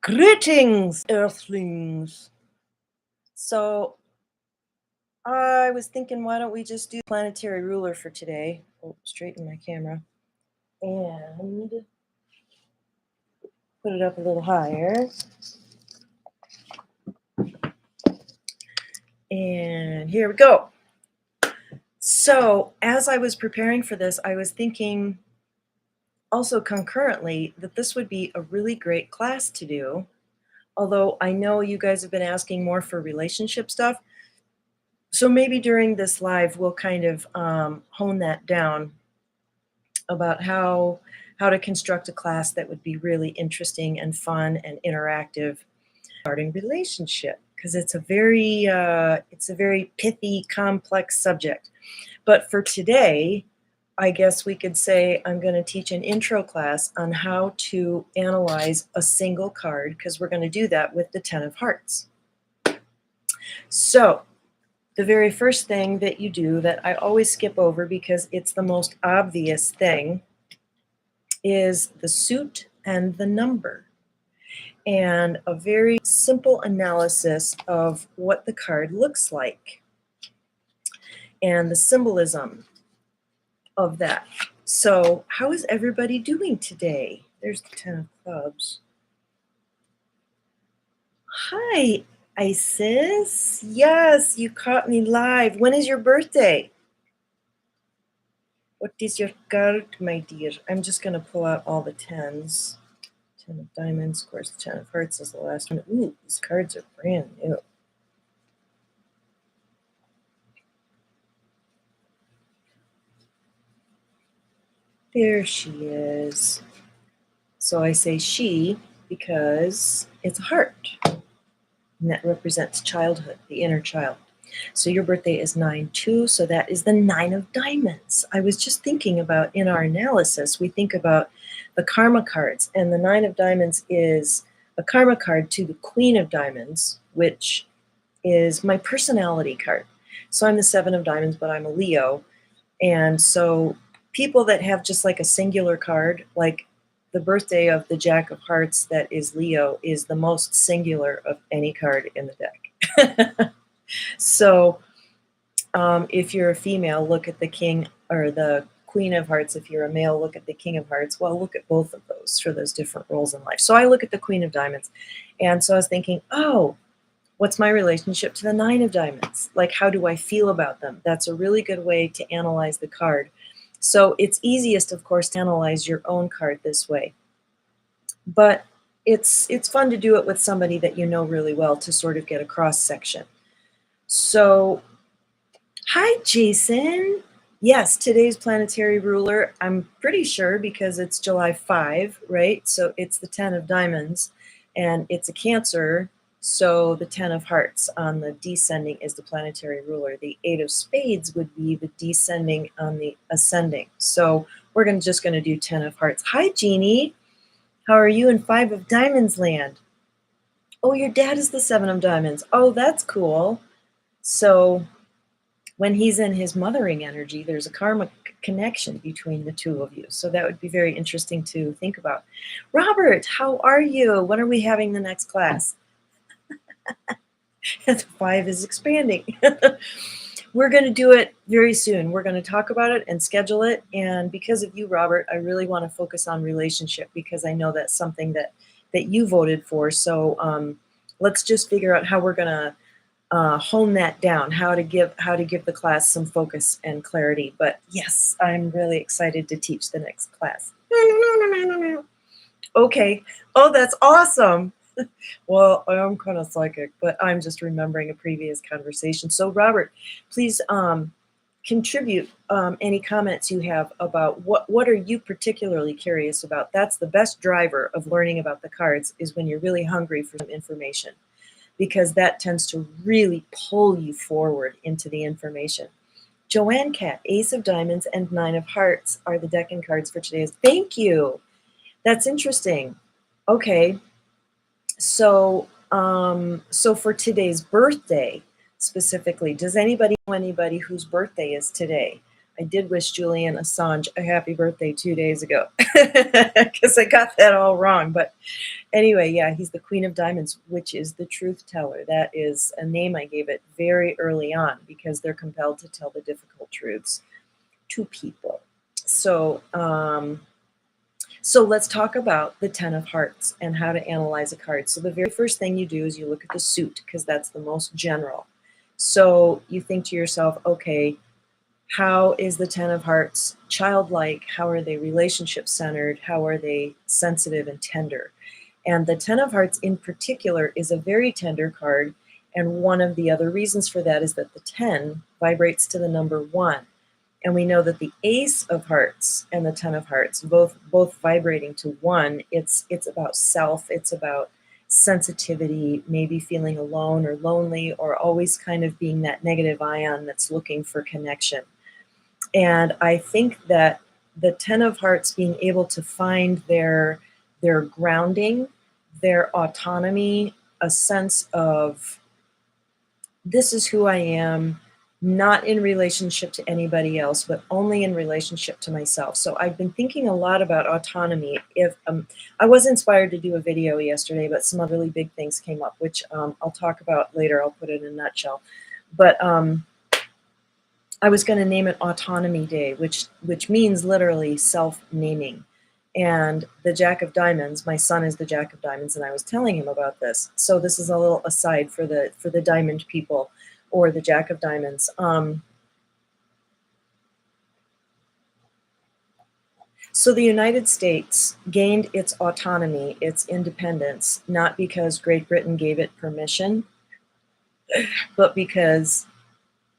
Greetings, Earthlings. So I was thinking, why don't we just do planetary ruler for today? Oh, straighten my camera and put it up a little higher. And here we go. So as I was preparing for this, I was thinking also concurrently that this would be a really great class to do. Although I know you guys have been asking more for relationship stuff. So maybe during this live, we'll kind of hone that down about how to construct a class that would be really interesting and fun and interactive regarding relationship, because it's a very pithy, complex subject. But for today, I guess we could say I'm going to teach an intro class on how to analyze a single card, because we're going to do that with the 10 of hearts. So the very first thing that you do, that I always skip over because it's the most obvious thing, is the suit and the number, and a very simple analysis of what the card looks like and the symbolism of that. So how is everybody doing today? There's the 10 of clubs. Hi, Isis. Yes, you caught me live. When is your birthday? What is your card, my dear? I'm just going to pull out all the 10s. 10 of diamonds, of course, the 10 of hearts is the last one. Ooh, these cards are brand new. There she is. So I say she because it's a heart, and that represents childhood, the inner child. So your birthday is 9/2, so that is the 9 of diamonds. I was just thinking about, in our analysis, we think about the karma cards, and the 9 of diamonds is a karma card to the Queen of diamonds, which is my personality card. So I'm the 7 of diamonds, but I'm a Leo. And so people that have just like a singular card, like the birthday of the Jack of Hearts that is Leo, is the most singular of any card in the deck. So if you're a female, look at the King or the Queen of Hearts. If you're a male, look at the King of Hearts. Well, look at both of those for those different roles in life. So I look at the Queen of Diamonds. And so I was thinking, oh, what's my relationship to the 9 of diamonds? Like, how do I feel about them? That's a really good way to analyze the card. So it's easiest, of course, to analyze your own card this way. But it's fun to do it with somebody that you know really well to sort of get a cross section. So, hi, Jason. Yes, today's planetary ruler, I'm pretty sure because it's July 5, right? So it's the 10 of diamonds, and it's a Cancer. So the 10 of hearts on the descending is the planetary ruler. The 8 of spades would be the descending on the ascending. So we're just going to do 10 of hearts. Hi, Jeannie. How are you in 5 of diamonds land? Oh, your dad is the 7 of diamonds. Oh, that's cool. So when he's in his mothering energy, there's a karmic connection between the two of you. So that would be very interesting to think about. Robert, how are you? When are we having the next class? The 5 is expanding. We're going to do it very soon. We're going to talk about it and schedule it. And because of you, Robert, I really want to focus on relationship, because I know that's something that you voted for. So let's just figure out how we're going to hone that down, how to give the class some focus and clarity. But yes, I'm really excited to teach the next class. Okay. Oh, that's awesome. Well, I'm kind of psychic, but I'm just remembering a previous conversation. So Robert, please contribute any comments you have about what are you particularly curious about. That's the best driver of learning about the cards, is when you're really hungry for some information, because that tends to really pull you forward into the information. Joanne Cat, Ace of Diamonds and 9 of Hearts are the decking cards for today's. Thank you. That's interesting. Okay. So so for today's birthday specifically, does anybody know anybody whose birthday is today? I did wish Julian Assange a happy birthday 2 days ago because I got that all wrong. But Anyway, yeah, he's the Queen of Diamonds, which is the truth teller. That is a name I gave it very early on because they're compelled to tell the difficult truths to people. So, so let's talk about the Ten of Hearts and how to analyze a card. So the very first thing you do is you look at the suit because that's the most general. So you think to yourself, okay, how is the Ten of Hearts childlike? How are they relationship centered? How are they sensitive and tender? And the Ten of Hearts in particular is a very tender card. And one of the other reasons for that is that the 10 vibrates to the number 1. And we know that the Ace of Hearts and the Ten of Hearts, both vibrating to 1, it's about self, it's about sensitivity, maybe feeling alone or lonely, or always kind of being that negative ion that's looking for connection. And I think that the Ten of Hearts being able to find their grounding, their autonomy, a sense of this is who I am, not in relationship to anybody else, but only in relationship to myself. So I've been thinking a lot about autonomy. If I was inspired to do a video yesterday, but some other really big things came up, which I'll talk about later. I'll put it in a nutshell. But I was going to name it Autonomy Day, which means literally self-naming. And the Jack of Diamonds, my son is the Jack of Diamonds, and I was telling him about this. So this is a little aside for the diamond people or the Jack of Diamonds. So the United States gained its autonomy, its independence, not because Great Britain gave it permission, but because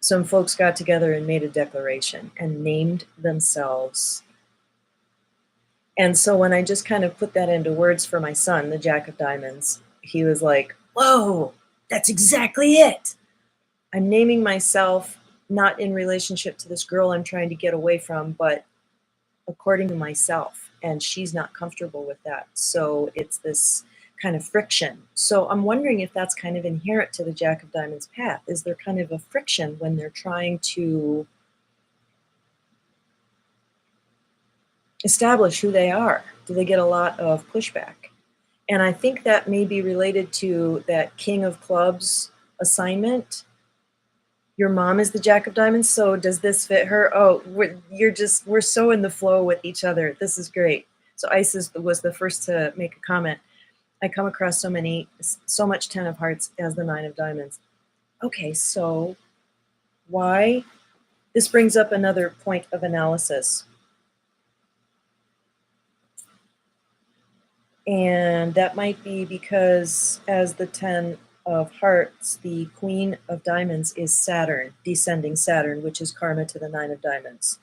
some folks got together and made a declaration and named themselves. And so when I just kind of put that into words for my son, the Jack of Diamonds, he was like, whoa, that's exactly it. I'm naming myself not in relationship to this girl I'm trying to get away from, but according to myself. And she's not comfortable with that. So it's this kind of friction. So I'm wondering if that's kind of inherent to the Jack of Diamonds path. Is there kind of a friction when they're trying to establish who they are? Do they get a lot of pushback? And I think that may be related to that King of Clubs assignment. Your mom is the Jack of Diamonds, so does this fit her? Oh, we're so in the flow with each other. This is great. So Isis was the first to make a comment. I come across so much Ten of Hearts as the Nine of Diamonds. Okay, so why? This brings up another point of analysis. And that might be because as the Ten of Hearts, the Queen of Diamonds is Saturn, descending Saturn, which is karma to the Nine of Diamonds.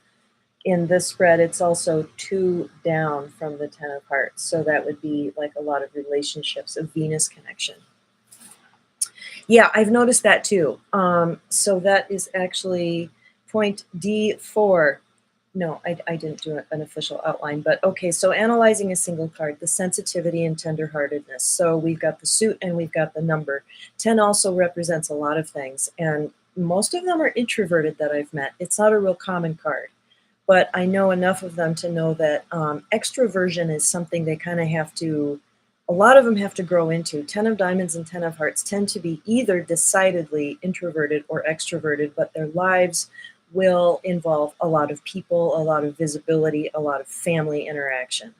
In this spread, it's also 2 down from the Ten of Hearts. So that would be like a lot of relationships, a Venus connection. Yeah, I've noticed that too. So that is actually point D4. No, I didn't do an official outline, but okay, so analyzing a single card, the sensitivity and tenderheartedness. So we've got the suit and we've got the number. 10 also represents a lot of things, and most of them are introverted that I've met. It's not a real common card, but I know enough of them to know that extroversion is something they kind of have to, a lot of them have to grow into. 10 of Diamonds and 10 of Hearts tend to be either decidedly introverted or extroverted, but their lives will involve a lot of people, a lot of visibility, a lot of family interaction.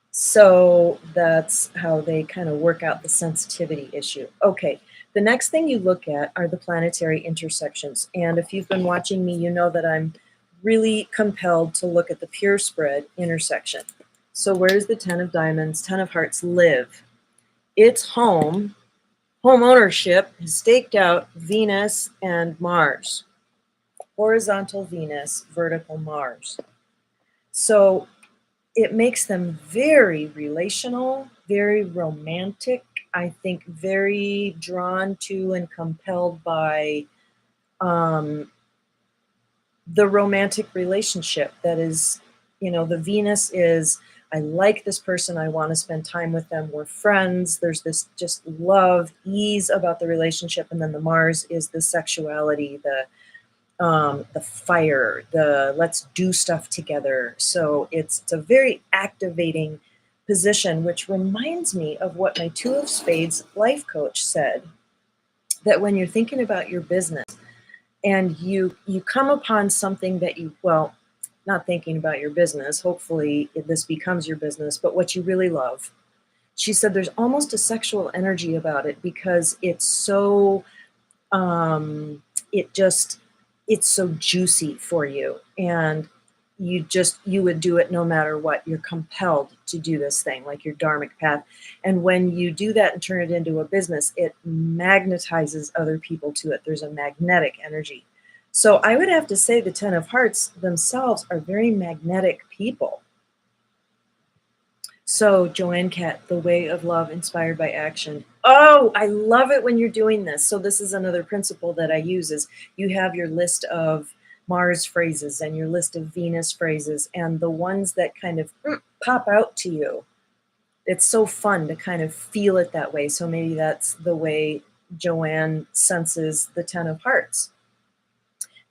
So that's how they kind of work out the sensitivity issue. Okay, the next thing you look at are the planetary intersections. And if you've been watching me, you know that I'm really compelled to look at the pure spread intersection. So where does the 10 of Diamonds, 10 of Hearts live? Its home ownership is staked out Venus and Mars. Horizontal Venus, vertical Mars. So it makes them very relational, very romantic, I think very drawn to and compelled by the romantic relationship that is, the Venus is, I like this person, I want to spend time with them, we're friends, there's this just love, ease about the relationship, and then the Mars is the sexuality, the fire, the let's do stuff together. So it's a very activating position, which reminds me of what my Two of Spades life coach said, that when you're thinking about your business and you come upon something that you, well, not thinking about your business, hopefully this becomes your business, but what you really love. She said there's almost a sexual energy about it because it's so um, it just it's so juicy for you, and you would do it no matter what. You're compelled to do this thing, like your dharmic path. And when you do that and turn it into a business, it magnetizes other people to it. There's a magnetic energy. So I would have to say the Ten of Hearts themselves are very magnetic people. So, Joanne Cat, the way of love inspired by action. Oh, I love it when you're doing this. So, this is another principle that I use is you have your list of Mars phrases and your list of Venus phrases and the ones that kind of pop out to you. It's so fun to kind of feel it that way. So, maybe that's the way Joanne senses the Ten of Hearts.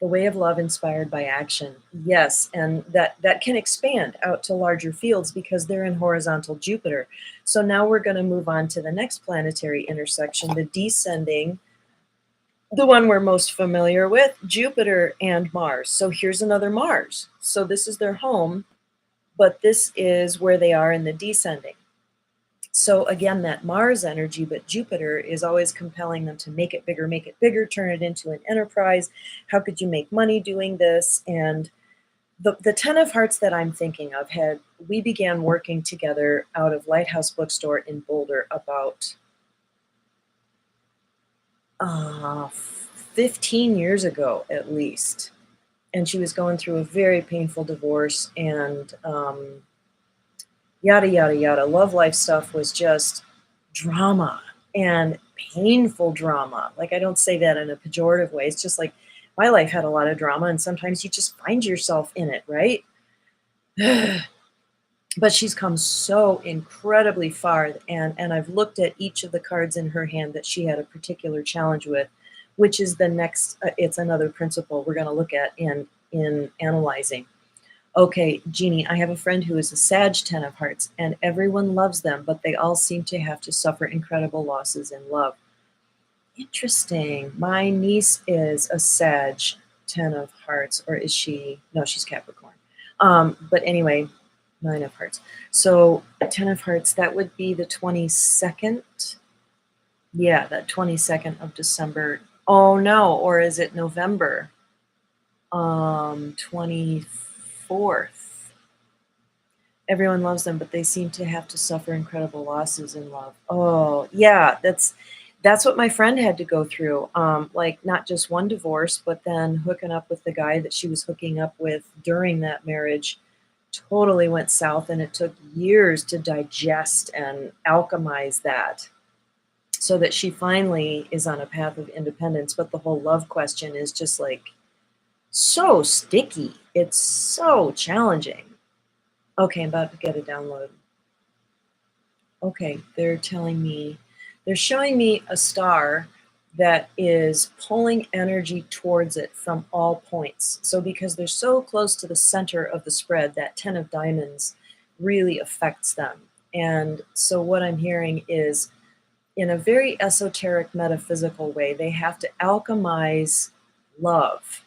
The way of love inspired by action. Yes, and that can expand out to larger fields because they're in horizontal Jupiter. So now we're going to move on to the next planetary intersection, the descending, the one we're most familiar with, Jupiter and Mars. So here's another Mars. So this is their home, but this is where they are in the descending. So again, that Mars energy, but Jupiter is always compelling them to make it bigger, turn it into an enterprise. How could you make money doing this? And the Ten of Hearts that I'm thinking of we began working together out of Lighthouse Bookstore in Boulder about 15 years ago, at least. And she was going through a very painful divorce and yada, yada, yada. Love life stuff was just drama and painful drama. Like, I don't say that in a pejorative way. It's just like my life had a lot of drama, and sometimes you just find yourself in it, right? But she's come so incredibly far, and I've looked at each of the cards in her hand that she had a particular challenge with, which is the next, it's another principle we're going to look at in analyzing. Okay, Jeannie, I have a friend who is a Sag Ten of Hearts, and everyone loves them, but they all seem to have to suffer incredible losses in love. Interesting. My niece is a Sag Ten of Hearts, or is she? No, she's Capricorn. But anyway, Nine of Hearts. So Ten of Hearts, that would be the 22nd. Yeah, that 22nd of December. Oh no, or is it November? 24th. Everyone loves them, but they seem to have to suffer incredible losses in love. Oh, yeah, that's what my friend had to go through. Like not just one divorce, but then hooking up with the guy that she was hooking up with during that marriage totally went south, and it took years to digest and alchemize that so that she finally is on a path of independence. But the whole love question is just like so sticky. It's so challenging. Okay, I'm about to get a download. Okay, they're showing me a star that is pulling energy towards it from all points. So because they're so close to the center of the spread, that 10 of diamonds really affects them. And so what I'm hearing is, in a very esoteric metaphysical way, they have to alchemize love.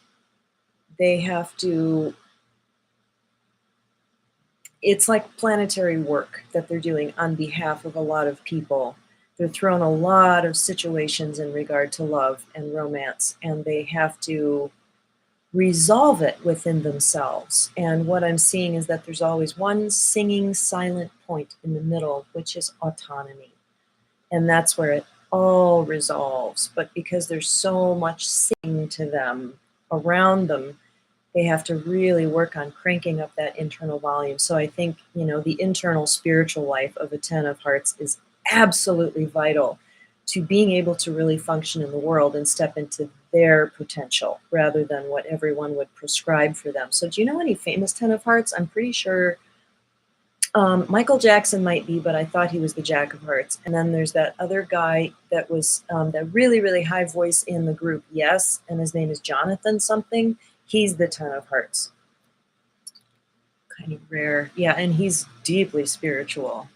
They have to, it's like planetary work that they're doing on behalf of a lot of people. They're thrown a lot of situations in regard to love and romance, and they have to resolve it within themselves. And what I'm seeing is that there's always one singing silent point in the middle, which is autonomy. And that's where it all resolves. But because there's so much singing to them around them, they have to really work on cranking up that internal volume. So I think, the internal spiritual life of a 10 of Hearts is absolutely vital to being able to really function in the world and step into their potential rather than what everyone would prescribe for them. So do you know any famous 10 of Hearts? I'm pretty sure Michael Jackson might be, but I thought he was the Jack of Hearts. And then there's that other guy that was that really, really high voice in the group, Yes, and his name is Jonathan something. He's the 10 of Hearts. Kind of rare. Yeah, and he's deeply spiritual.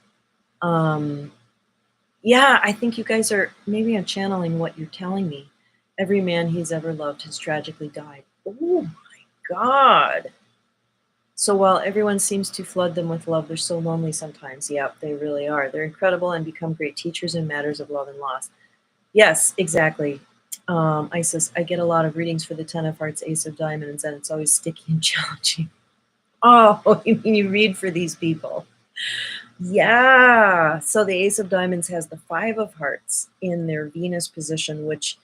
Um, yeah, I think you guys are, maybe I'm channeling what you're telling me. Every man he's ever loved has tragically died. Oh my God. So while everyone seems to flood them with love, they're so lonely sometimes. Yep, they really are. They're incredible and become great teachers in matters of love and loss. Yes, exactly. Isis, I get a lot of readings for the Ten of Hearts, Ace of Diamonds, and it's always sticky and challenging. Oh, you mean you read for these people? Yeah. So the Ace of Diamonds has the Five of Hearts in their Venus position, which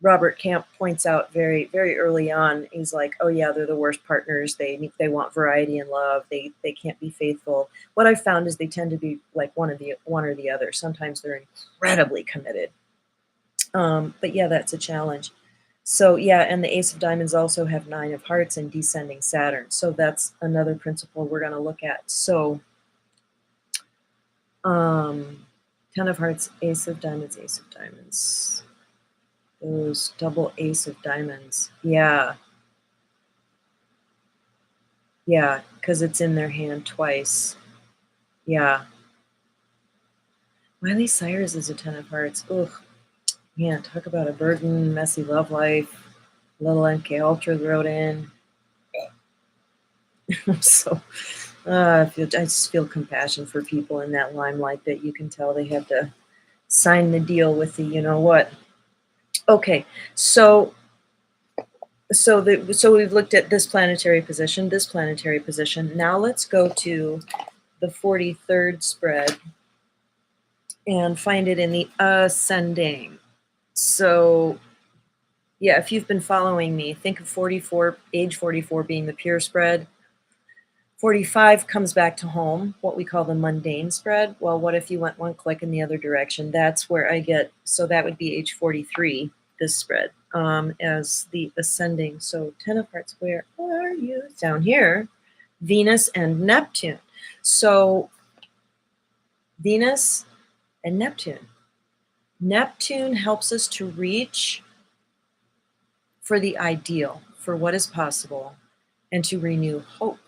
Robert Camp points out very, very early on. He's like, "Oh yeah, they're the worst partners. They want variety and love. They can't be faithful." What I've found is they tend to be like one or the other. Sometimes they're incredibly committed. But yeah, that's a challenge. So yeah, and the Ace of Diamonds also have Nine of Hearts and descending Saturn. So that's another principle we're going to look at. So um, Ten of Hearts, Ace of Diamonds, Ace of Diamonds. Those double Ace of Diamonds. Yeah, yeah, because it's in their hand twice. Yeah. Miley Cyrus is a Ten of Hearts. Ugh, man, talk about a burden, messy love life. Little MK Ultra wrote in. So I just feel compassion for people in that limelight that you can tell they had to sign the deal with the you know what. Okay, so so we've looked at this planetary position, this planetary position. Now let's go to the 43rd spread and find it in the ascending. So yeah, if you've been following me, think of 44, age 44 being the pure spread. 45 comes back to home, what we call the mundane spread. Well, what if you went one click in the other direction? That's where I get, so that would be age 43, this spread, as the ascending. So 10 of Hearts, where are you? Down here, Venus and Neptune. So Venus and Neptune. Neptune helps us to reach for the ideal, for what is possible, and to renew hope.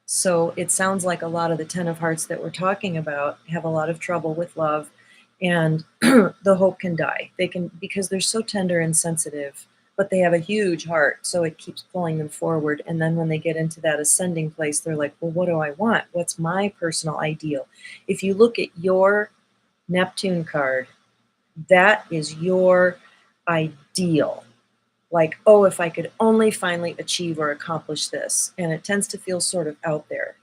So it sounds like a lot of the Ten of Hearts that we're talking about have a lot of trouble with love, and the hope can die. They can, because they're so tender and sensitive, but they have a huge heart, so it keeps pulling them forward. And then when they get into that ascending place, they're like, well, what do I want? What's my personal ideal? If you look at your Neptune card, that is your ideal. Like, oh, if I could only finally achieve or accomplish this. And it tends to feel sort of out there.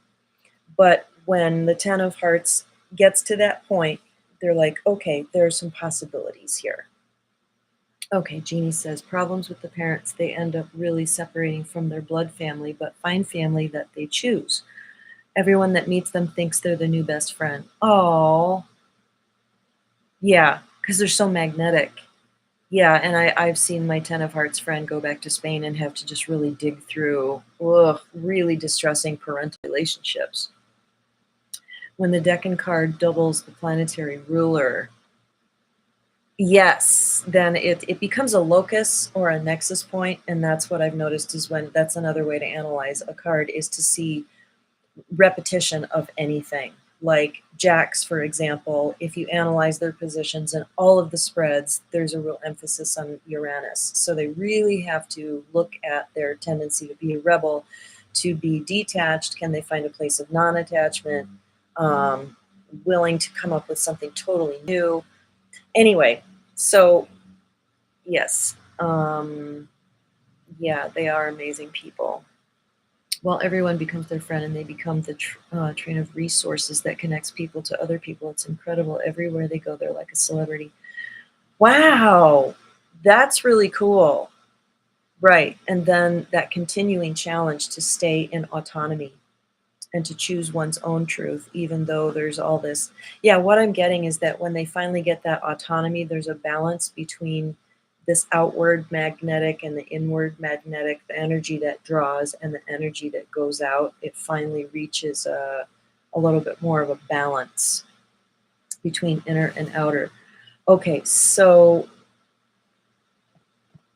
But when the Ten of Hearts gets to that point, they're like, okay, there are some possibilities here. Okay, Jeannie says, problems with the parents, they end up really separating from their blood family, but find family that they choose. Everyone that meets them thinks they're the new best friend. Oh, yeah, because they're so magnetic. Yeah, and I've seen my Ten of Hearts friend go back to Spain and have to just really dig through really distressing parental relationships. When the Decan card doubles the planetary ruler, yes, then it becomes a locus or a nexus point, and that's what I've noticed is when that's another way to analyze a card is to see repetition of anything. Like jacks, for example, if you analyze their positions in all of the spreads, there's a real emphasis on Uranus. So they really have to look at their tendency to be a rebel, to be detached. Can they find a place of non-attachment? Willing to come up with something totally new. Anyway, so yes, yeah, they are amazing people. Well, everyone becomes their friend and they become the train of resources that connects people to other people. It's incredible. Everywhere they go, they're like a celebrity. Wow, that's really cool. Right. And then that continuing challenge to stay in autonomy and to choose one's own truth, even though there's all this. Yeah, what I'm getting is that when they finally get that autonomy, there's a balance between this outward magnetic and the inward magnetic, the energy that draws and the energy that goes out. It finally reaches a little bit more of a balance between inner and outer. Okay, so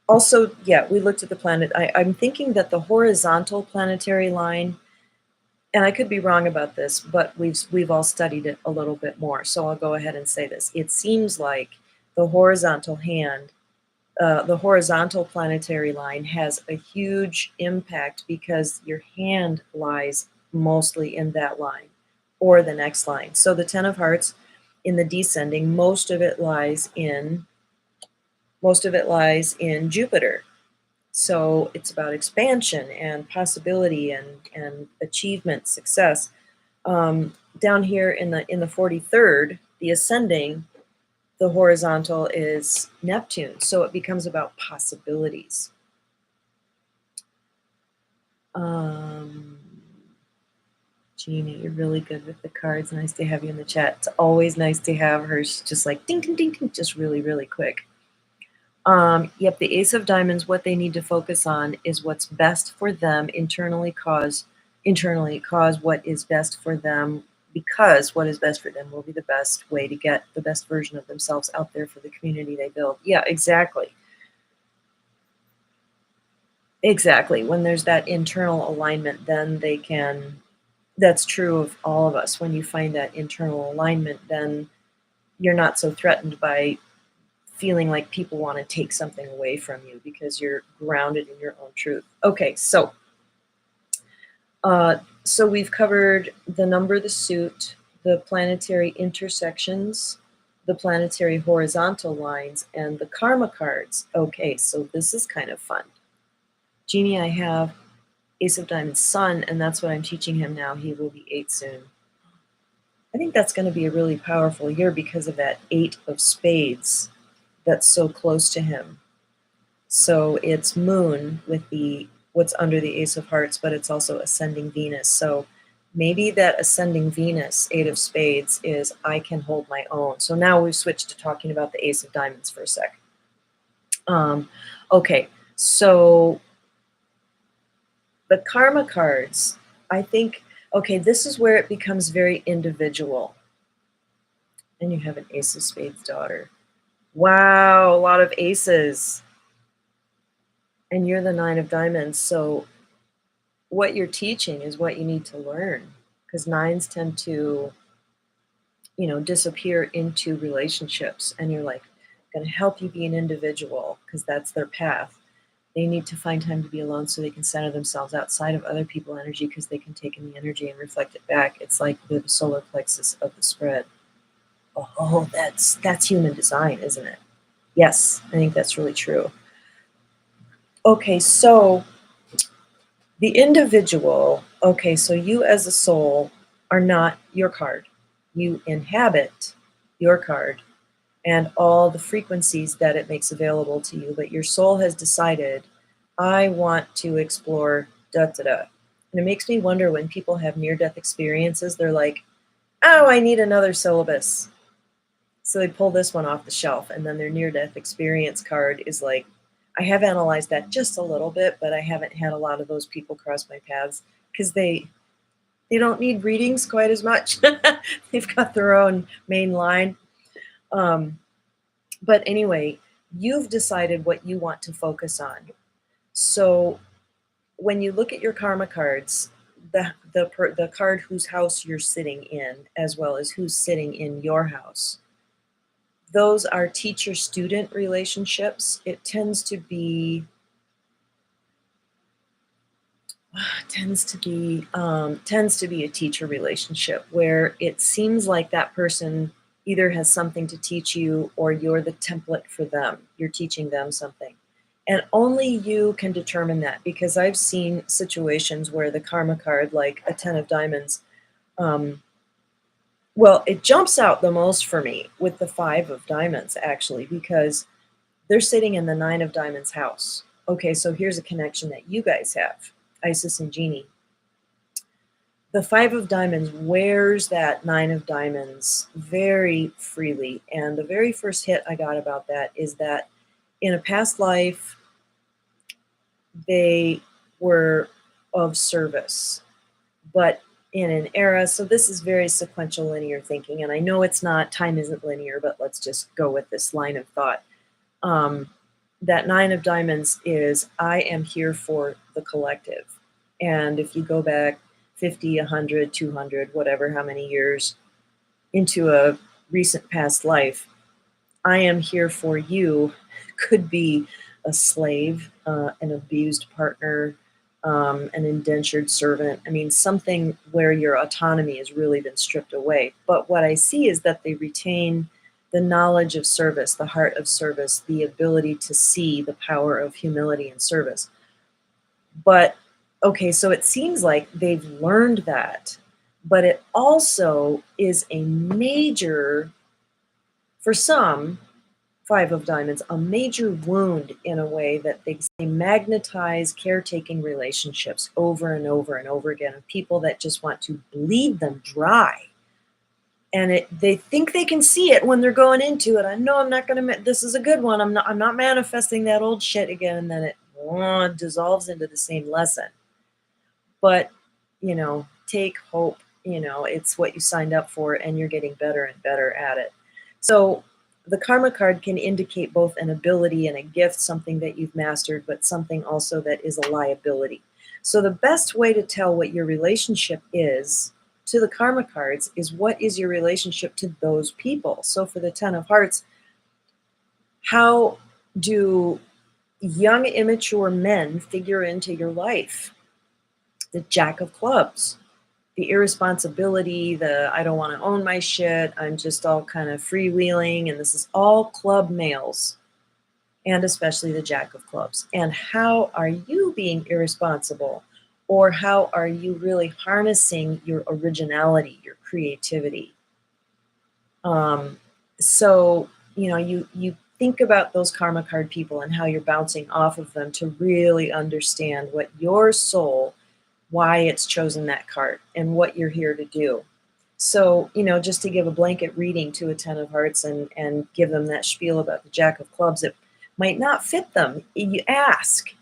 also, yeah, we looked at the planet. I'm thinking that the horizontal planetary line and I could be wrong about this, but we've all studied it a little bit more. So I'll go ahead and say this. It seems like the horizontal hand, the horizontal planetary line has a huge impact because your hand lies mostly in that line or the next line. So the 10 of hearts in the descending, most of it lies in Jupiter. So it's about expansion and possibility and achievement, success. Down here in the 43rd, the ascending, the horizontal is Neptune. So it becomes about possibilities. Jeannie, you're really good with the cards. Nice to have you in the chat. It's always nice to have her. She's just like ding, ding, ding, ding, just really, really quick. Yep, the Ace of Diamonds, what they need to focus on is what's best for them internally, cause what is best for them, because what is best for them will be the best way to get the best version of themselves out there for the community they build. Yeah, exactly. Exactly. When there's that internal alignment, then they can, that's true of all of us. When you find that internal alignment, then you're not so threatened by feeling like people want to take something away from you because you're grounded in your own truth. Okay, so we've covered the number of the suit, the planetary intersections, the planetary horizontal lines, and the karma cards. Okay, so this is kind of fun. Jeannie, I have Ace of Diamonds Sun, and that's what I'm teaching him now. He will be 8 soon. I think that's going to be a really powerful year because of that 8 of Spades that's so close to him. So it's Moon with the what's under the Ace of Hearts, but it's also ascending Venus. So maybe that ascending Venus, 8 of Spades, is I can hold my own. So now we've switched to talking about the Ace of Diamonds for a sec. Okay, so the karma cards, I think, okay, this is where it becomes very individual. And you have an Ace of Spades daughter. Wow, a lot of aces. And you're the 9 of Diamonds. So what you're teaching is what you need to learn, because 9s tend to, disappear into relationships. And you're like, going to help you be an individual because that's their path. They need to find time to be alone so they can center themselves outside of other people's energy because they can take in the energy and reflect it back. It's like the solar plexus of the spread. Oh, that's human design, isn't it? Yes, I think that's really true. Okay, so the individual, okay, so you as a soul are not your card. You inhabit your card and all the frequencies that it makes available to you, but your soul has decided, I want to explore da da da. And it makes me wonder when people have near-death experiences, they're like, oh, I need another syllabus. So they pull this one off the shelf, and then their near-death experience card is like, I have analyzed that just a little bit, but I haven't had a lot of those people cross my paths because they don't need readings quite as much. They've got their own main line. But anyway, you've decided what you want to focus on. So when you look at your karma cards, the card whose house you're sitting in, as well as who's sitting in your house, those are teacher-student relationships. It tends to be a teacher relationship where it seems like that person either has something to teach you or you're the template for them. You're teaching them something. And only you can determine that, because I've seen situations where the karma card, like a 10 of diamonds, well, it jumps out the most for me with the 5 of diamonds, actually, because they're sitting in the 9 of diamonds house. Okay, so here's a connection that you guys have, Isis and Jeannie. The 5 of diamonds wears that 9 of diamonds very freely. And the very first hit I got about that is that in a past life, they were of service. But in an era, so this is very sequential linear thinking. And I know it's not, time isn't linear, but let's just go with this line of thought. That 9 of diamonds is, I am here for the collective. And if you go back 50, 100, 200, whatever, how many years into a recent past life, I am here for you could be a slave, an abused partner, an indentured servant. I mean, something where your autonomy has really been stripped away. But what I see is that they retain the knowledge of service, the heart of service, the ability to see the power of humility and service. But okay, so it seems like they've learned that, but it also is a major, for some, Five of Diamonds, a major wound in a way that they magnetize caretaking relationships over and over and over again of people that just want to bleed them dry. And they think they can see it when they're going into it. I know I'm not going to, this is a good one. I'm not manifesting that old shit again. And then it dissolves into the same lesson. But, take hope, it's what you signed up for and you're getting better and better at it. So the karma card can indicate both an ability and a gift, something that you've mastered, but something also that is a liability. So the best way to tell what your relationship is to the karma cards is what is your relationship to those people. So for the 10 of Hearts, how do young, immature men figure into your life? The Jack of Clubs, the irresponsibility, the I don't want to own my shit, I'm just all kind of freewheeling, and this is all club males, and especially the Jack of Clubs. And how are you being irresponsible? Or how are you really harnessing your originality, your creativity? So, you think about those karma card people and how you're bouncing off of them to really understand what your soul, why it's chosen that card and what you're here to do. So, just to give a blanket reading to a 10 of Hearts and give them that spiel about the Jack of Clubs, it might not fit them. You ask,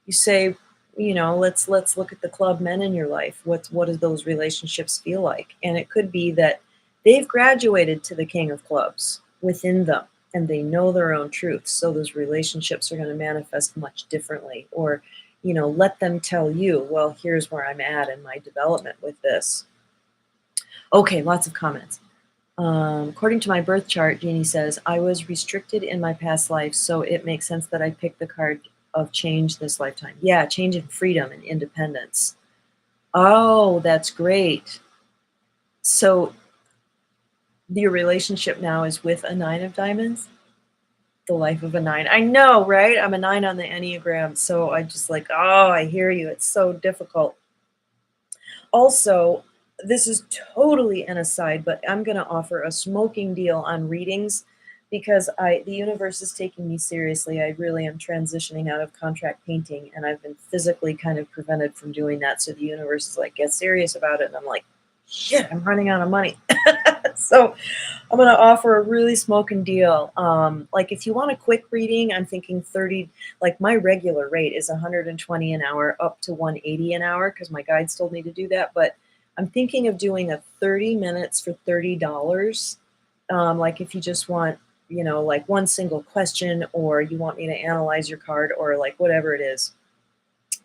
you say, let's look at the club men in your life. What do those relationships feel like? And it could be that they've graduated to the King of Clubs within them and they know their own truth. So those relationships are going to manifest much differently. Or, let them tell you, well, here's where I'm at in my development with this. Okay, lots of comments. According to my birth chart, Jeannie says, I was restricted in my past life, so it makes sense that I picked the card of change this lifetime. Yeah, change and freedom and independence. Oh, that's great. So your relationship now is with a 9 of Diamonds? The life of a 9. I know, right? I'm a 9 on the Enneagram, so I just like, oh, I hear you. It's so difficult. Also, this is totally an aside, but I'm going to offer a smoking deal on readings because the universe is taking me seriously. I really am transitioning out of contract painting, and I've been physically kind of prevented from doing that. So the universe is like, get serious about it. And I'm like, shit, I'm running out of money. So I'm going to offer a really smoking deal. Like if you want a quick reading, I'm thinking 30, like my regular rate is 120 an hour up to 180 an hour because my guides told me to do that. But I'm thinking of doing a 30 minutes for $30. Like if you just want, like one single question, or you want me to analyze your card, or like whatever it is.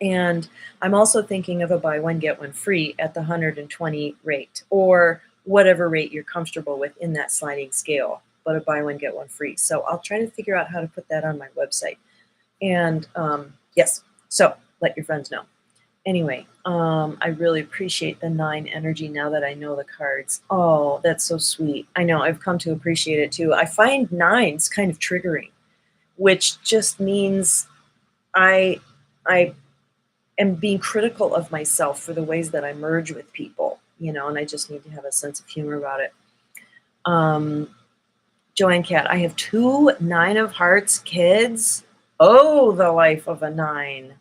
And I'm also thinking of a buy one, get one free at the 120 rate, or whatever rate you're comfortable with in that sliding scale, but a buy one, get one free. So I'll try to figure out how to put that on my website. And yes, so let your friends know. Anyway, I really appreciate the 9 energy now that I know the cards. Oh, that's so sweet. I know, I've come to appreciate it too. I find 9s kind of triggering, which just means I am being critical of myself for the ways that I merge with people, and I just need to have a sense of humor about it. Joanne Cat, I have 2 9 of Hearts kids. Oh, the life of a 9.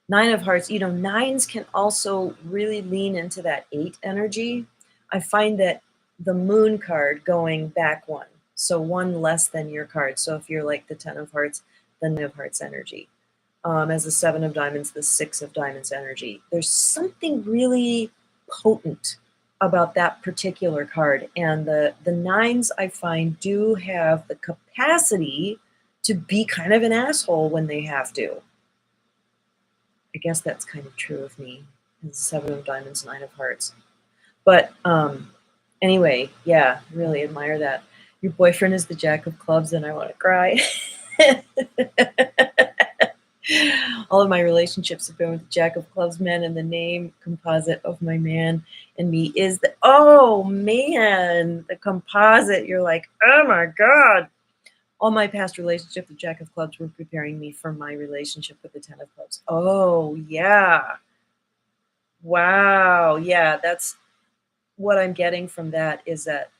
9 of Hearts, 9s can also really lean into that 8 energy. I find that the Moon card going back 1, so 1 less than your card. So if you're like the 10 of Hearts, the 9 of Hearts energy. As the 7 of Diamonds, the 6 of Diamonds energy. There's something really potent about that particular card. And the 9s, I find, do have the capacity to be kind of an asshole when they have to. I guess that's kind of true of me. It's 7 of Diamonds, 9 of Hearts. But anyway, yeah, really admire that. Your boyfriend is the Jack of Clubs, and I want to cry. All of my relationships have been with the Jack of Clubs men, and the name composite of my man and me is the, oh man, the composite. You're like, oh my God. All my past relationships with Jack of Clubs were preparing me for my relationship with the 10 of Clubs. Oh, yeah. Wow. Yeah, that's what I'm getting from that is that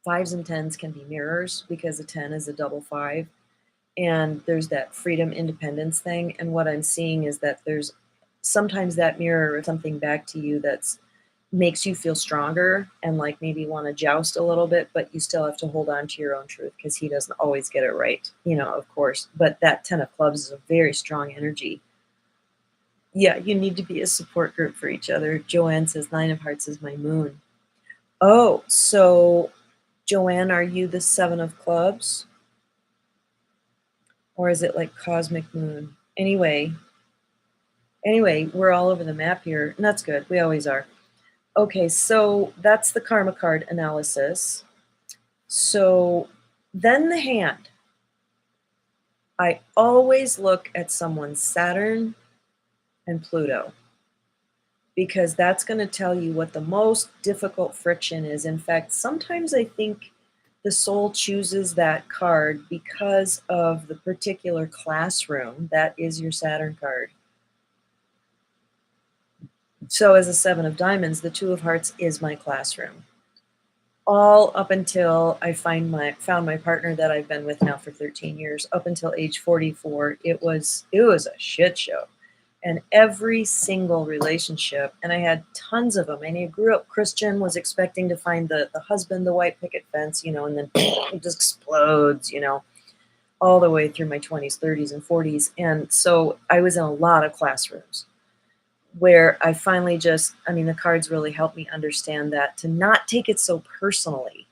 fives and tens can be mirrors because a 10 is a double five. And there's that freedom independence thing. And what I'm seeing is that there's sometimes that mirror something back to you that's makes you feel stronger and like maybe want to joust a little bit, but you still have to hold on to your own truth because he doesn't always get it right, of course. But that 10 of Clubs is a very strong energy. Yeah, you need to be a support group for each other. Joanne says 9 of Hearts is my moon. Oh, so Joanne, are you the 7 of Clubs? Or is it like cosmic moon? Anyway, we're all over the map here, and that's good. We always are. Okay, so that's the karma card analysis. So then the hand. I always look at someone's Saturn and Pluto because that's going to tell you what the most difficult friction is. In fact, sometimes I think the soul chooses that card because of the particular classroom that is your Saturn card. So as a 7 of Diamonds, the 2 of Hearts is my classroom. All up until I found my partner that I've been with now for 13 years, up until age 44, it was a shit show. And every single relationship, and I had tons of them. And I grew up Christian, was expecting to find the husband, the white picket fence, and then it just explodes, all the way through my 20s, 30s, and 40s. And so I was in a lot of classrooms where I finally the cards really helped me understand that to not take it so personally.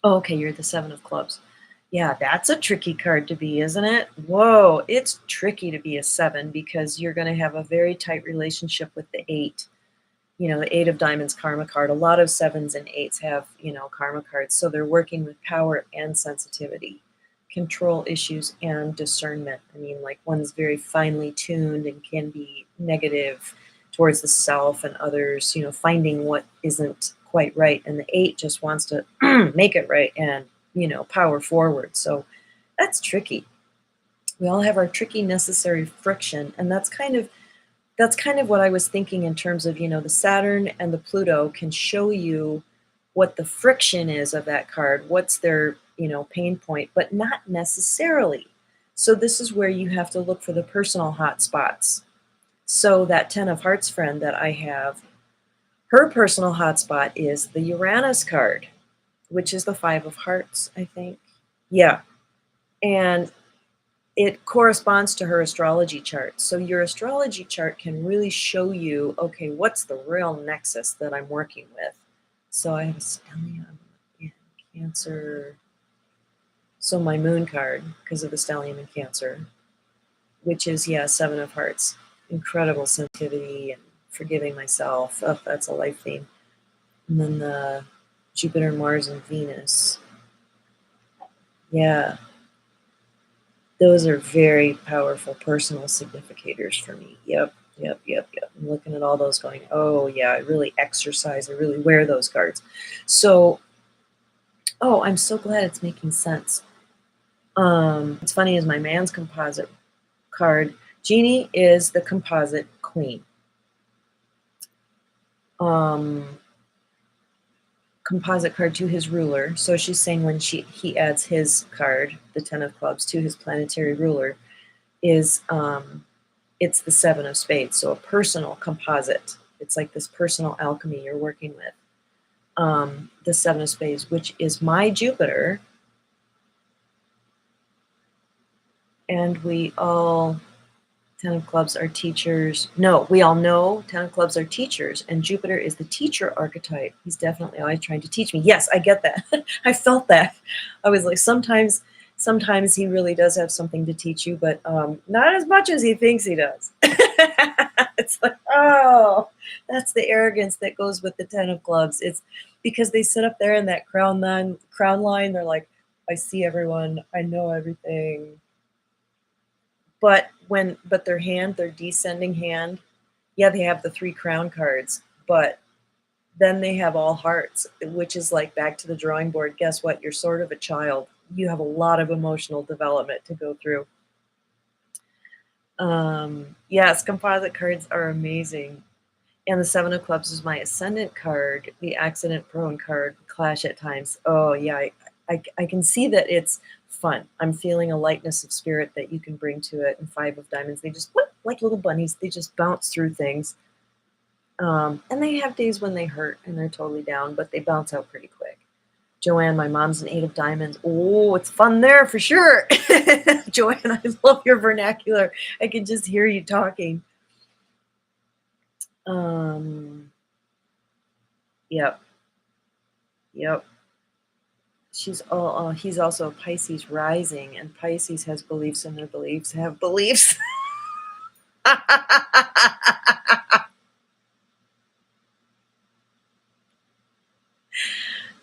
Oh, okay, you're the 7 of Clubs. Yeah, that's a tricky card to be, isn't it? Whoa, it's tricky to be a 7 because you're going to have a very tight relationship with the 8. The 8 of Diamonds karma card. A lot of 7s and 8s have, karma cards. So they're working with power and sensitivity, control issues and discernment. Like one's very finely tuned and can be negative towards the self and others, finding what isn't quite right. And the 8 just wants to make it right and, power forward. So that's tricky. We all have our tricky necessary friction. And that's kind of what I was thinking in terms of, the Saturn and the Pluto can show you what the friction is of that card, what's their, pain point, but not necessarily. So this is where you have to look for the personal hot spots. So that 10 of Hearts friend that I have, her personal hotspot is the Uranus card, which is the 5 of Hearts, I think. Yeah. And it corresponds to her astrology chart. So your astrology chart can really show you, okay, what's the real nexus that I'm working with? So I have a stellium in Cancer. So my moon card, because of the stellium in Cancer, which is, 7 of Hearts. Incredible sensitivity and forgiving myself. Oh, that's a life theme. And then the Jupiter, Mars, and Venus. Yeah. Those are very powerful personal significators for me. Yep. I'm looking at all those going, oh yeah, I really exercise, I really wear those cards. So, I'm so glad it's making sense. What's funny is my man's composite card, Jeannie is the composite queen. Composite card to his ruler. So she's saying when he adds his card, the 10 of Clubs, to his planetary ruler, is it's the 7 of Spades. So a personal composite. It's like this personal alchemy you're working with. The 7 of Spades, which is my Jupiter. And we all, 10 of Clubs are teachers. No, we all know 10 of Clubs are teachers, and Jupiter is the teacher archetype. He's definitely always trying to teach me. Yes, I get that. I felt that. I was like, sometimes he really does have something to teach you, but not as much as he thinks he does. It's like, oh, that's the arrogance that goes with the 10 of clubs. It's because they sit up there in that crown line. They're like, I see everyone. I know everything. But their descending hand, yeah, they have the 3 crown cards, but then they have all hearts, which is like back to the drawing board. Guess what? You're sort of a child. You have a lot of emotional development to go through. Yes, composite cards are amazing. And the 7 of clubs is my ascendant card, the accident prone card, clash at times. Oh, yeah, I can see that it's fun. I'm feeling a lightness of spirit that you can bring to it. And 5 of diamonds, they just, whoop, like little bunnies, they just bounce through things. And they have days when they hurt and they're totally down, but they bounce out pretty quick. Joanne, my mom's an 8 of diamonds. Oh, it's fun there for sure. Joanne, I love your vernacular. I can just hear you talking. Yep. Yep. He's also a Pisces rising, and Pisces has beliefs, and their beliefs have beliefs.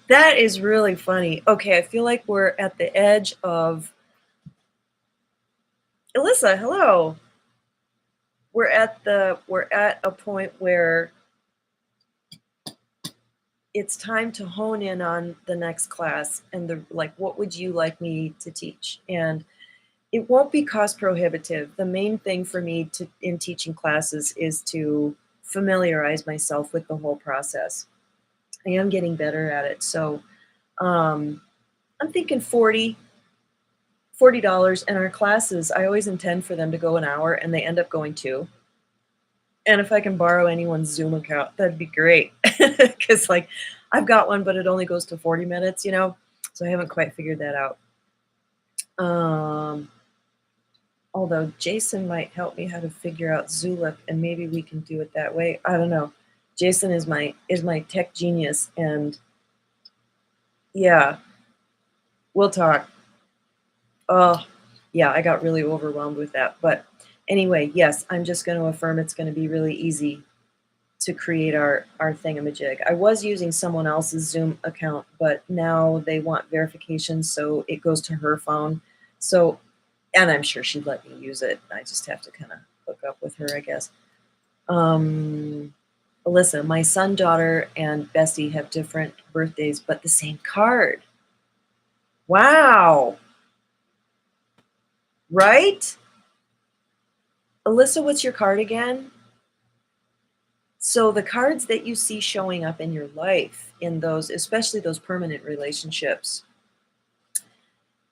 That is really funny. Okay, I feel like we're at the edge of Alyssa, hello. We're at a point where it's time to hone in on the next class and what would you like me to teach? And it won't be cost prohibitive. The main thing for me in teaching classes is to familiarize myself with the whole process. I am getting better at it. So I'm thinking $40. And our classes, I always intend for them to go an hour and they end up going 2. And if I can borrow anyone's Zoom account, that'd be great. Because I've got one, but it only goes to 40 minutes, so I haven't quite figured that out. Although Jason might help me how to figure out Zulip, and maybe we can do it that way. I don't know. Jason is my tech genius, and yeah, we'll talk. Oh, yeah, I got really overwhelmed with that. But anyway, yes, I'm just going to affirm it's going to be really easy to create our thingamajig. I was using someone else's Zoom account, but now they want verification, so it goes to her phone. So, and I'm sure she'd let me use it. I just have to kind of hook up with her, I guess. Alyssa, my son, daughter, and Bessie have different birthdays, but the same card. Wow. Right? Alyssa, what's your card again? So the cards that you see showing up in your life, in those, especially those permanent relationships,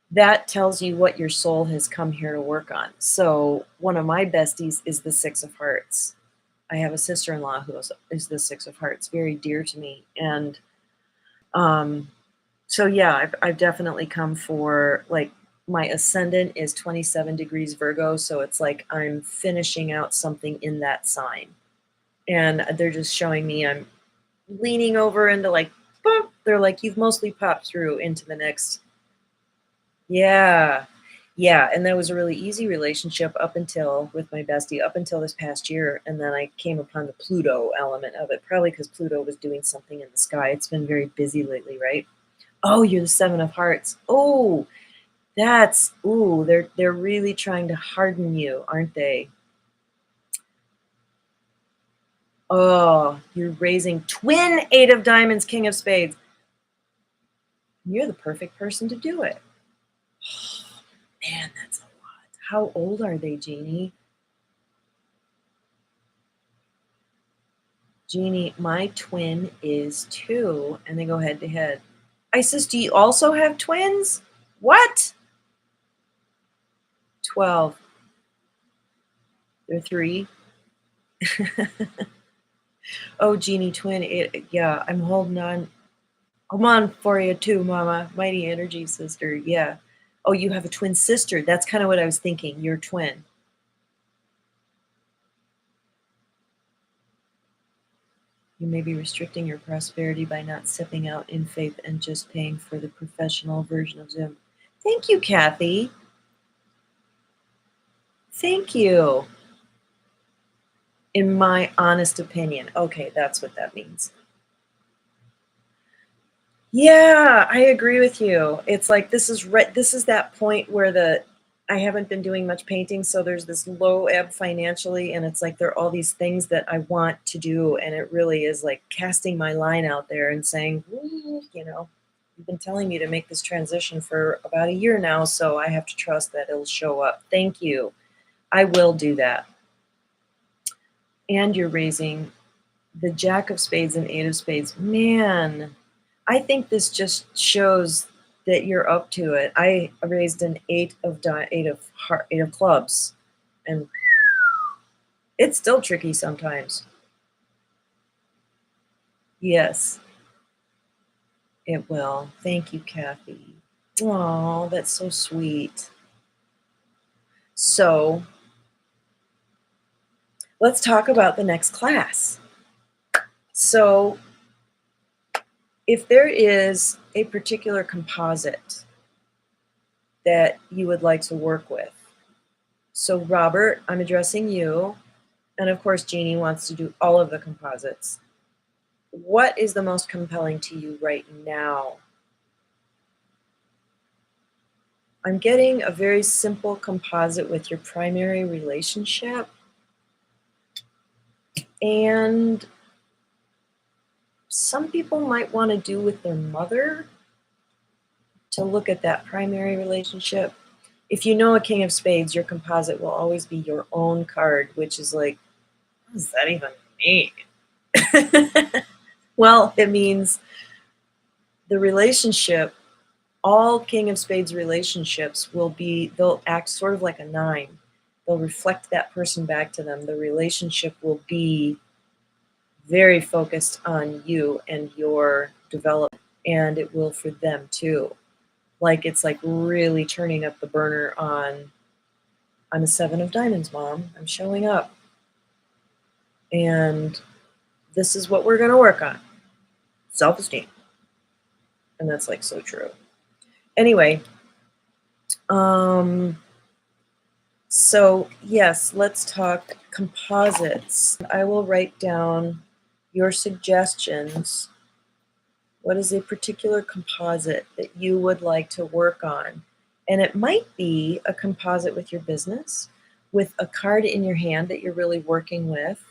that tells you what your soul has come here to work on. So one of my besties is the 6 of Hearts. I have a sister-in-law who is the 6 of Hearts, very dear to me. And so yeah, I've definitely come for, my ascendant is 27 degrees Virgo, so it's like I'm finishing out something in that sign. And they're just showing me I'm leaning over into boom. They're like, you've mostly popped through into the next. Yeah. Yeah. And that was a really easy relationship with my bestie up until this past year. And then I came upon the Pluto element of it, probably because Pluto was doing something in the sky. It's been very busy lately, right? Oh, you're the 7 of Hearts. Oh, they're really trying to harden you, aren't they? Oh, you're raising twin 8 of Diamonds, King of Spades. You're the perfect person to do it. Oh, man, that's a lot. How old are they, Jeannie? Jeannie, my twin is 2, and they go head to head. Isis, do you also have twins? What? 12. They're 3. Oh, Jeannie, twin 8. Yeah, I'm holding on. I'm on for you too, Mama. Mighty energy, sister. Yeah. Oh, you have a twin sister. That's kind of what I was thinking. You're twin. You may be restricting your prosperity by not stepping out in faith and just paying for the professional version of Zoom. Thank you, Kathy. Thank you. In my honest opinion. Okay, that's what that means. Yeah, I agree with you. It's like this is that point where I haven't been doing much painting, so there's this low ebb financially, and it's like there are all these things that I want to do, and it really is like casting my line out there and saying, you've been telling me to make this transition for about a year now, so I have to trust that it'll show up. Thank you. I will do that. And you're raising the Jack of Spades and Eight of Spades. Man, I think this just shows that you're up to it. I raised an eight of clubs, and it's still tricky sometimes. Yes, it will. Thank you, Kathy. Oh, that's so sweet. So let's talk about the next class. So if there is a particular composite that you would like to work with, so Robert, I'm addressing you, and of course Jeannie wants to do all of the composites. What is the most compelling to you right now? I'm getting a very simple composite with your primary relationship, and some people might want to do with their mother to look at that primary relationship. If you know a King of Spades, your composite will always be your own card, which is like, what does that even mean? Well, it means the relationship, all King of Spades relationships they'll act sort of like a nine. They'll reflect that person back to them. The relationship will be very focused on you and your development, and it will for them too. Like it's like really turning up the burner on, I'm a Seven of Diamonds, Mom. I'm showing up. And this is what we're going to work on. Self-esteem. And that's like so true. Anyway, so yes, let's talk composites. I will write down your suggestions. What is a particular composite that you would like to work on? And it might be a composite with your business, with a card in your hand that you're really working with.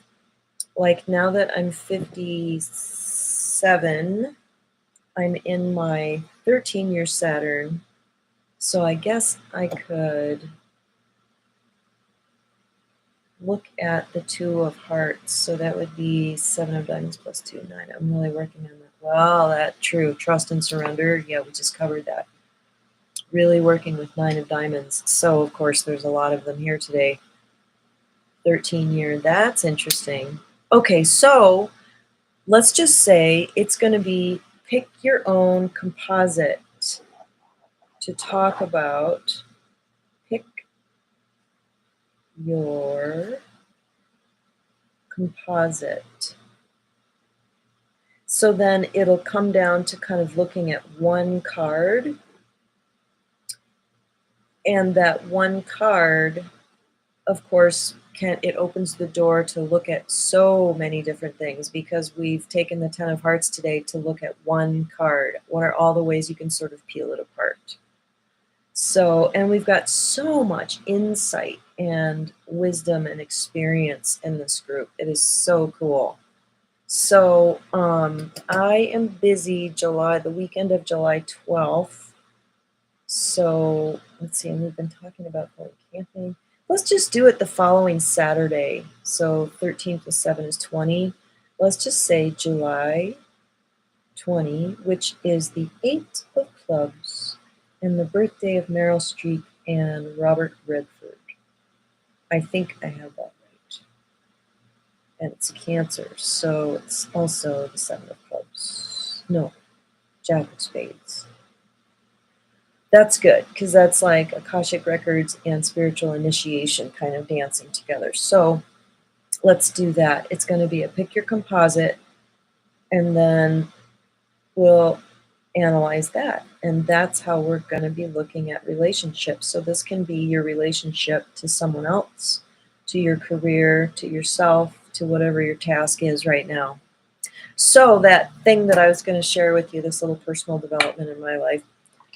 Like now that I'm 57, I'm in my 13-year Saturn. So I guess I could look at the Two of Hearts. So that would be Seven of Diamonds plus 2, 9. I'm really working on that. Well, that true. Trust and surrender. Yeah, we just covered that. Really working with 9 of Diamonds. So, of course, there's a lot of them here today. 13-year. That's interesting. Okay, so let's just say it's going to be pick your own composite to talk about. Pick your composite. So then it'll come down to kind of looking at one card, and that one card, of course, it opens the door to look at so many different things, because we've taken the Ten of Hearts today to look at one card. What are all the ways you can sort of peel it apart? So, and we've got so much insight and wisdom and experience in this group. It is so cool. So I am busy the weekend of July 12th. So let's see, and we've been talking about going camping. Let's just do it the following Saturday. So 13 plus 7 is 20. Let's just say July 20, which is the 8 of clubs and the birthday of Meryl Streep and Robert Redford. I think I have that right. And it's Cancer, so it's also the 7 of clubs. No, Jack of Spades. That's good, because that's like Akashic Records and spiritual initiation kind of dancing together. So let's do that. It's going to be a pick your composite, and then we'll analyze that. And that's how we're going to be looking at relationships. So this can be your relationship to someone else, to your career, to yourself, to whatever your task is right now. So that thing that I was going to share with you, this little personal development in my life.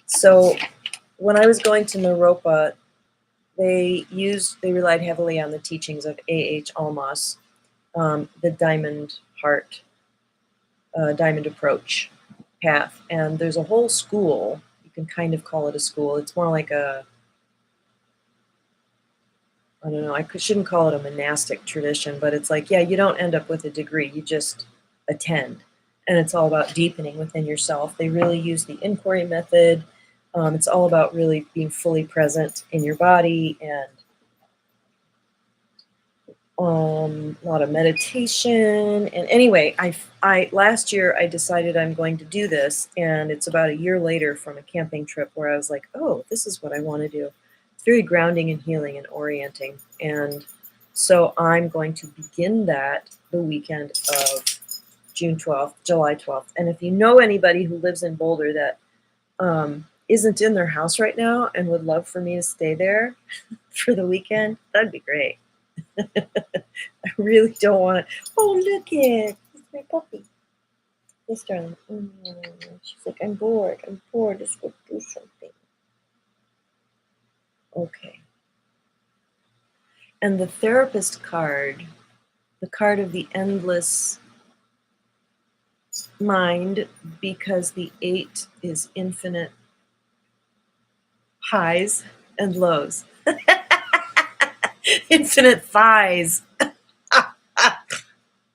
So when I was going to Naropa, they relied heavily on the teachings of A.H. Almaas, the diamond heart, diamond approach path. And there's a whole school. You can kind of call it a school. It's more like I don't know, shouldn't call it a monastic tradition, but it's like, yeah, you don't end up with a degree, you just attend. And it's all about deepening within yourself. They really use the inquiry method. It's all about really being fully present in your body, and a lot of meditation. And anyway, I last year I decided I'm going to do this, and it's about a year later from a camping trip where I was like, oh, this is what I want to do. It's very grounding and healing and orienting. And so I'm going to begin that the weekend of June 12th, July 12th. And if you know anybody who lives in Boulder that isn't in their house right now and would love for me to stay there for the weekend, that'd be great. I really don't want to. Oh, look it. It's my puppy. Yes, darling. She's like, I'm bored. I'm bored. Let's go do something. Okay. And the therapist card, the card of the endless mind, because the 8 is infinite highs and lows. Infinite thighs.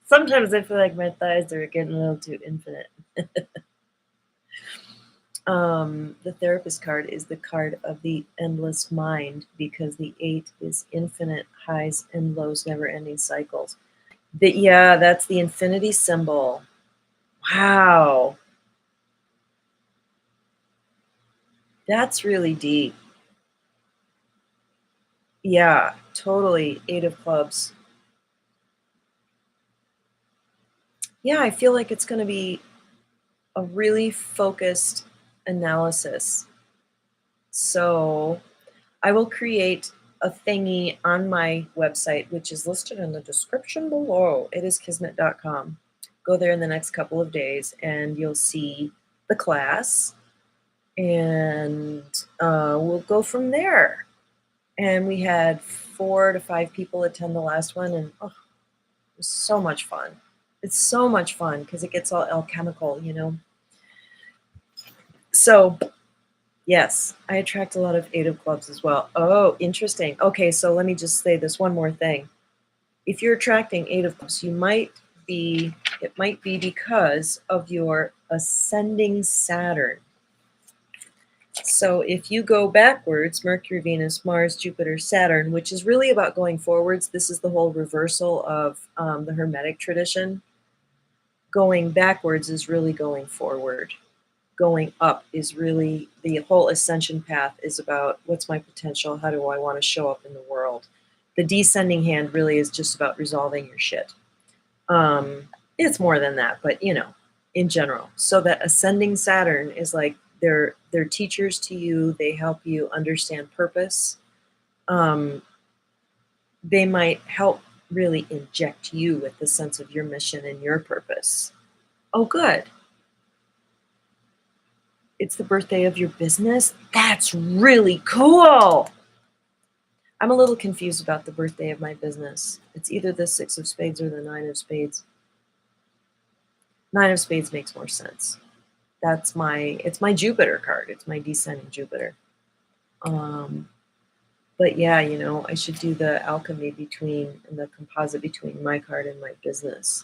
Sometimes I feel like my thighs are getting a little too infinite. The therapist card is the card of the endless mind, because the 8 is infinite highs and lows, never-ending cycles. Yeah, that's the infinity symbol. Wow. That's really deep. Yeah, totally. 8 of clubs. Yeah, I feel like it's going to be a really focused analysis. So I will create a thingy on my website, which is listed in the description below. It is kismet.com. Go there in the next couple of days and you'll see the class, and we'll go from there. And we had 4 to 5 people attend the last one, and it was so much fun. It's so much fun because it gets all alchemical, you know. So yes, I attract a lot of 8 of clubs as well. Oh, interesting. Okay, so let me just say this one more thing. If you're attracting 8 of clubs, it might be because of your ascending Saturn. So if you go backwards, Mercury, Venus, Mars, Jupiter, Saturn, which is really about going forwards, this is the whole reversal of the Hermetic tradition. Going backwards is really going forward. Going up is really, the whole ascension path is about what's my potential, how do I want to show up in the world. The descending hand really is just about resolving your shit. It's more than that, but you know, in general. So that ascending Saturn is like they're teachers to you. They help you understand purpose. They might help really inject you with the sense of your mission and your purpose. Oh, good. It's the birthday of your business? That's really cool. I'm a little confused about the birthday of my business. It's either the 6 of spades or the 9 of spades. 9 of spades makes more sense. It's my Jupiter card. It's my descending Jupiter. But yeah, you know, I should do the alchemy and the composite between my card and my business.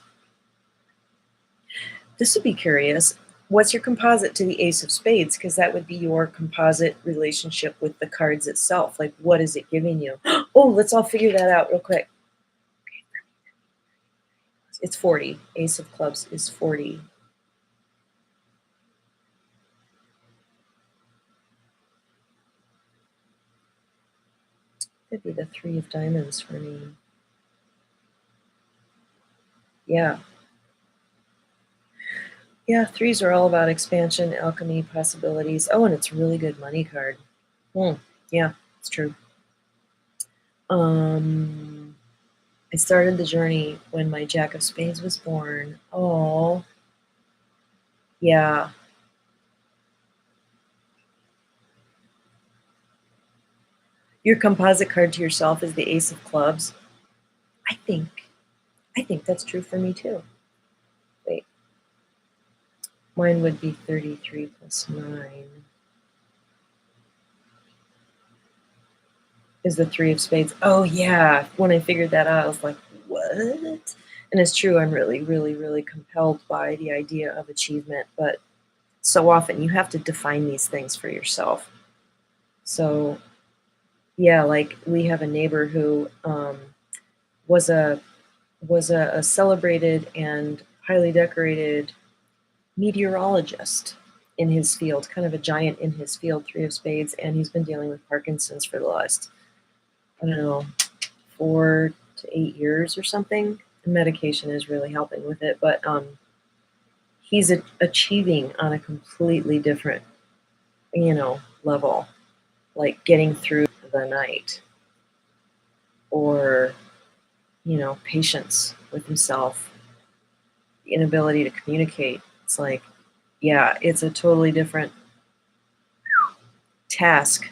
This would be curious. What's your composite to the Ace of Spades? Because that would be your composite relationship with the cards itself. Like, what is it giving you? Oh, let's all figure that out real quick. It's 40. Ace of Clubs is 40. Could be the 3 of Diamonds for me. Yeah. Yeah, 3s are all about expansion, alchemy, possibilities. Oh, and it's a really good money card. Yeah, it's true. I started the journey when my Jack of Spades was born. Oh, yeah. Your composite card to yourself is the Ace of Clubs. I think, I think that's true for me too. Wait, mine would be 33 plus 9 is the Three of Spades. Oh yeah, when I figured that out, I was like, what? And it's true, I'm really, really, really compelled by the idea of achievement, but so often you have to define these things for yourself. So yeah, like we have a neighbor who was a a celebrated and highly decorated meteorologist in his field, kind of a giant in his field, Three of Spades, and he's been dealing with Parkinson's for the last, I don't know, 4 to 8 years or something. And medication is really helping with it, but he's achieving on a completely different, level, like getting through the night or, patience with himself, the inability to communicate. It's like, yeah, it's a totally different task.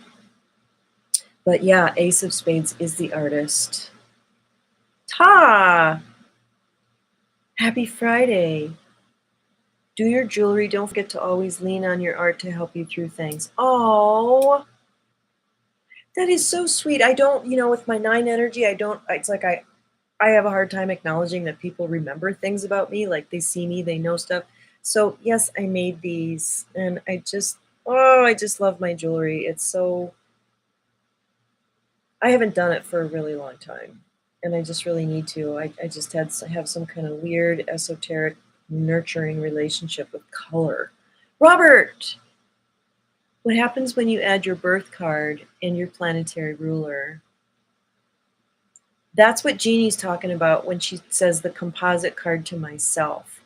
But yeah, Ace of Spades is the artist. Ta! Happy Friday. Do your jewelry. Don't forget to always lean on your art to help you through things. Oh, that is so sweet. I don't, with my 9 energy, I don't, it's like I have a hard time acknowledging that people remember things about me. Like they see me, they know stuff. So yes, I made these and I just love my jewelry. It's so, I haven't done it for a really long time, and I just really need to. I just have some kind of weird, esoteric, nurturing relationship with color. Robert, what happens when you add your birth card and your planetary ruler? That's what Jeannie's talking about when she says the composite card to myself.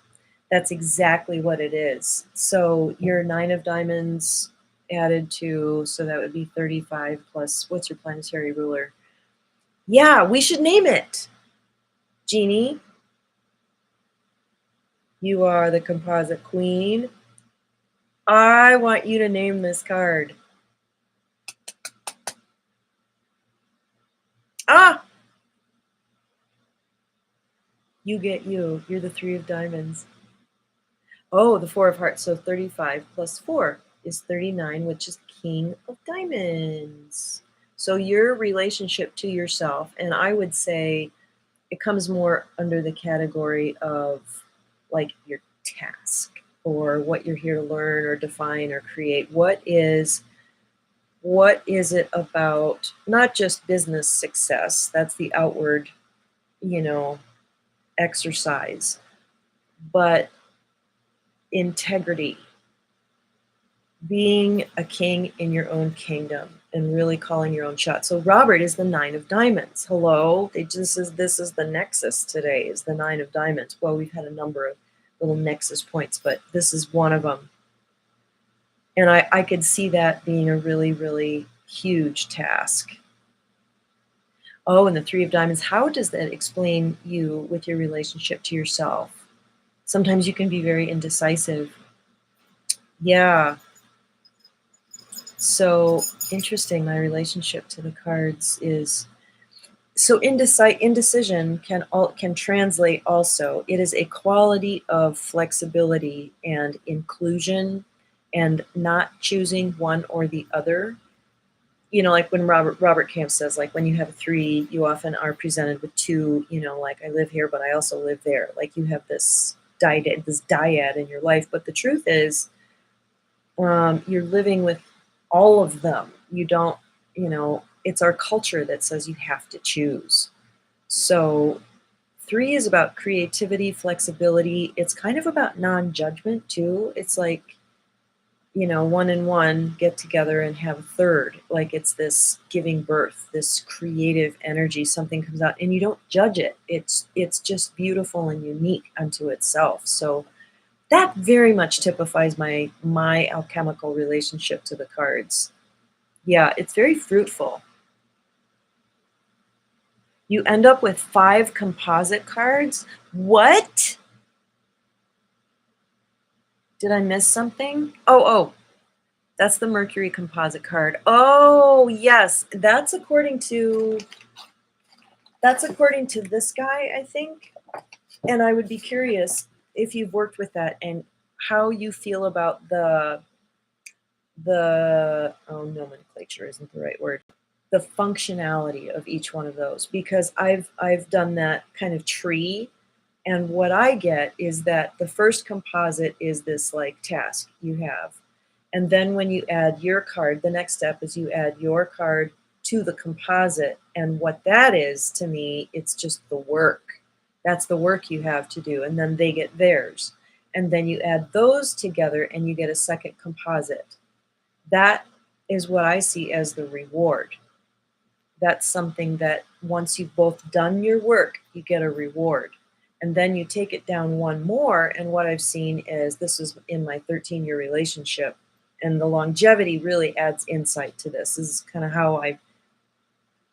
That's exactly what it is. So your 9 of diamonds added to, so that would be 35 plus, what's your planetary ruler? Yeah, we should name it. Jeannie, you are the composite queen. I want you to name this card. Ah! You get you. You're the 3 of diamonds. Oh, the 4 of hearts. So 35 plus 4 is 39, which is King of diamonds. So your relationship to yourself, and I would say it comes more under the category of like your task or what you're here to learn or define or create. What is it about not just business success? That's the outward, you know, exercise, but integrity, being a king in your own kingdom and really calling your own shot. So Robert is the 9 of diamonds. Hello. This is the nexus today, is the 9 of diamonds. Well, we've had a number of little nexus points, but this is one of them. And I could see that being a really, really huge task. Oh, and the 3 of diamonds. How does that explain you with your relationship to yourself? Sometimes you can be very indecisive. Yeah. So interesting. My relationship to the cards is so indecision can translate also. It is a quality of flexibility and inclusion and not choosing one or the other. Like when Robert Camp says, like when you have a 3, you often are presented with 2, like I live here, but I also live there. Like you have this dyad in your life. But the truth is, you're living with all of them. You don't, it's our culture that says you have to choose. So 3 is about creativity, flexibility. It's kind of about non-judgment too. It's like, 1 and 1 get together and have a third. Like it's this giving birth, this creative energy, something comes out and you don't judge it. It's just beautiful and unique unto itself. So that very much typifies my alchemical relationship to the cards. Yeah, it's very fruitful. You end up with 5 composite cards. What? Did I miss something? Oh, that's the Mercury composite card. Oh, yes. That's according to this guy, I think. And I would be curious if you've worked with that and how you feel about the nomenclature isn't the right word. The functionality of each one of those, because I've done that kind of tree, and what I get is that the first composite is this like task you have. And then when you add your card, the next step is you add your card to the composite. And what that is to me, it's just the work. That's the work you have to do. And then they get theirs. And then you add those together and you get a second composite. That is what I see as the reward. That's something that once you've both done your work, you get a reward. And then you take it down one more. And what I've seen is, this is in my 13-year relationship, and the longevity really adds insight to this. This is kind of how I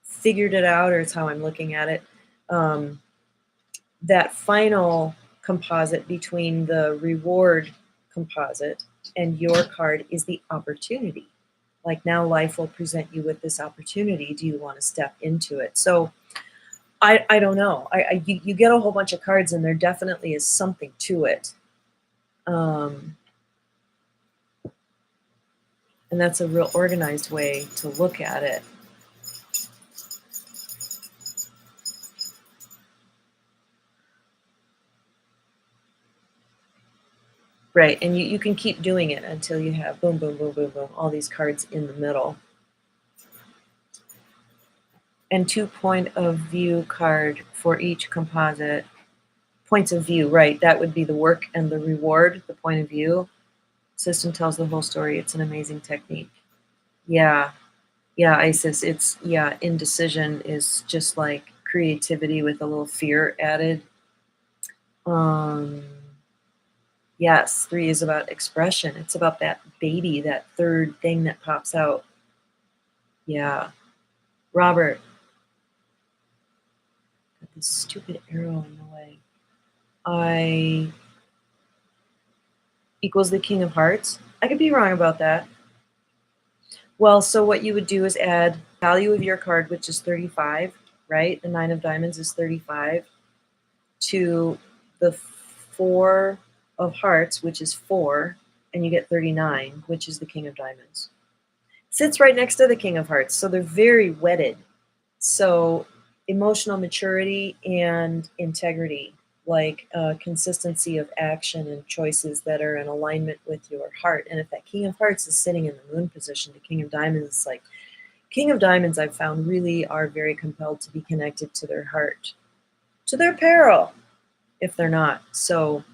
figured it out, or it's how I'm looking at it. That final composite between the reward composite and your card is the opportunity. Like, now life will present you with this opportunity. Do you want to step into it? So I don't know. You get a whole bunch of cards, and there definitely is something to it. And that's a real organized way to look at it. Right, and you can keep doing it until you have boom, boom, boom, boom, boom, all these cards in the middle. And 2 point of view card for each composite. Points of view, right, that would be the work and the reward, the point of view. System tells the whole story. It's an amazing technique. Yeah, Isis, indecision is just like creativity with a little fear added. Yes, 3 is about expression. It's about that baby, that third thing that pops out. Yeah. Robert. Got this stupid arrow in the way. I equals the King of Hearts. I could be wrong about that. Well, so what you would do is add value of your card, which is 35, right? The 9 of diamonds is 35, to the 4 of hearts, which is 4, and you get 39, which is the King of diamonds. Sits right next to the King of hearts, so they're very wedded. So emotional maturity and integrity, like consistency of action and choices that are in alignment with your heart. And if that King of hearts is sitting in the moon position, the King of diamonds is like, King of diamonds I've found really are very compelled to be connected to their heart, to their peril, if they're not. So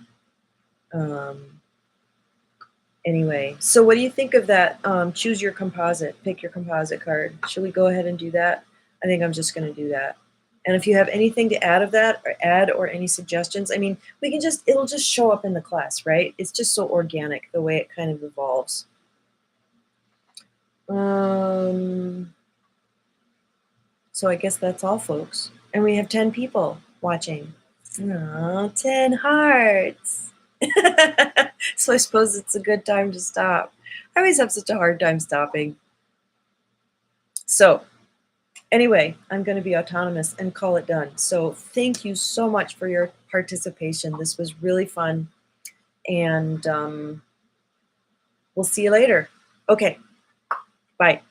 anyway, so what do you think of that? Choose your composite, pick your composite card. Should we go ahead and do that? I think I'm just going to do that. And if you have anything to add of that, or any suggestions, I mean, it'll just show up in the class, right? It's just so organic the way it kind of evolves. So I guess that's all, folks. And we have 10 people watching. Oh, 10 hearts. So I suppose it's a good time to stop. I always have such a hard time stopping. So anyway, I'm going to be autonomous and call it done. So thank you so much for your participation. This was really fun. And we'll see you later. Okay, bye.